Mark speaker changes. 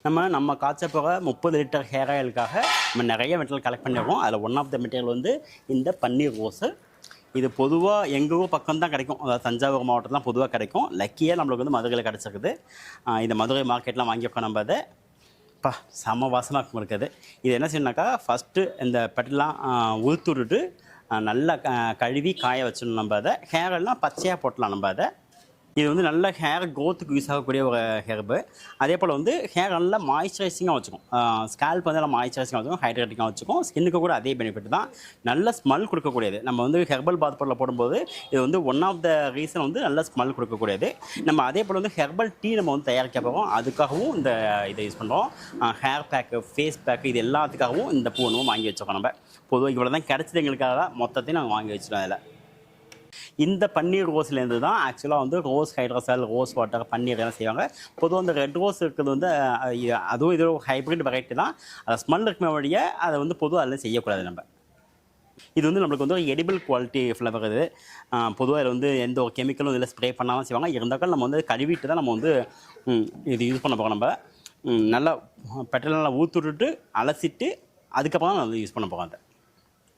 Speaker 1: நம்ம காய்ச்ச போக 30 லிட்டர் ஹேர் ஆயிலுக்காக நம்ம நிறைய மெட்டீரியல் கலெக்ட் பண்ணியிருக்கோம். அதில் ஒன் ஆஃப் த மெட்டீரியல் வந்து இந்த பன்னீர் ரோஸு. இது பொதுவாக எங்கள் ஊர் பக்கம் தான் கிடைக்கும். அதாவது தஞ்சாவூர் மாவட்டத்தில் பொதுவாக கிடைக்கும். லக்கியாக நம்மளுக்கு வந்து மதுரையில் கிடச்சிருக்குது. இந்த மதுரை மார்க்கெட்லாம் வாங்கியிருக்கோம். நம்ம அதை செம வாசமாக இருக்குது. இது என்ன செய்யணுனாக்கா, ஃபஸ்ட்டு இந்த பெட்டெல்லாம் உளுத்து விட்டுட்டு நல்லா கழுவி காய வச்சிடணும். நம்ம அதை ஹேரெல்லாம் பச்சையாக போட்டலாம். நம்ம அதை இது வந்து நல்ல ஹேர் க்ரோத்துக்கு யூஸ் ஆகக்கூடிய ஒரு ஹெர்பு. அதே போல் வந்து ஹேர் நல்லா மாய்ஸ்சரைசிங்காக வச்சுக்கும். ஸ்கேல்ப் வந்து நல்லா மாய்ஸ்சரைசிங்காக வச்சுக்கும், ஹைட்ரேட்டிங்காக வச்சுக்கும். ஸ்கின்னுக்கு கூட அதே பெனிஃபிட் தான். நல்ல ஸ்மெல் கொடுக்கக்கூடியது. நம்ம வந்து ஹெர்பல் பாத் பவுடரில் போடும்போது இது வந்து ஒன் ஆஃப் த ரீசன் வந்து நல்ல ஸ்மெல் கொடுக்கக்கூடியது. நம்ம அதே போல் வந்து ஹெர்பல் டீ நம்ம வந்து தயாரிக்க போகிறோம். அதுக்காகவும் இந்த இதை யூஸ் பண்ணுறோம். ஹேர் பேக்கு, ஃபேஸ் பேக்கு, இது எல்லாத்துக்காகவும் இந்த பூ ஒன்றும் வாங்கி வச்சுருக்கோம். நம்ம பொதுவாக இவ்வளோ தான் கிடச்சிது எங்களுக்காக தான் மொத்தத்தையும் நாங்கள் வாங்கி வச்சுட்டோம். அதில் இந்த பன்னீர் ரோஸ்லேருந்து தான் ஆக்சுவலாக வந்து ரோஸ் ஹைட்ரோசல், ரோஸ் வாட்டர், பன்னீர் எல்லாம் செய்வாங்க. பொதுவாக அந்த ரெட் ரோஸ் இருக்கிறது வந்து அதுவும் இது ஒரு ஹைப்ரிட் வெரைட்டி தான். அதை ஸ்மெல் இருக்குமே வழியே அதை வந்து பொதுவாக அதில் செய்யக்கூடாது. நம்ம இது வந்து நம்மளுக்கு வந்து ஒரு எடிபிள் குவாலிட்டி ஃப்ளவர். இது பொதுவாக இதில் வந்து எந்த ஒரு கெமிக்கலும் இதில் ஸ்ப்ரே பண்ணாமல் செய்வாங்க. இருந்தாலும் நம்ம வந்து கழுவிட்டு தான் நம்ம வந்து இது யூஸ் பண்ண போகிறோம். நம்ம நல்லா பெட்ரோல் நல்லா ஊற்றி விட்டுட்டு அலசிட்டு அதுக்கப்புறம் தான் நம்ம யூஸ் பண்ண போகிறோம். அதை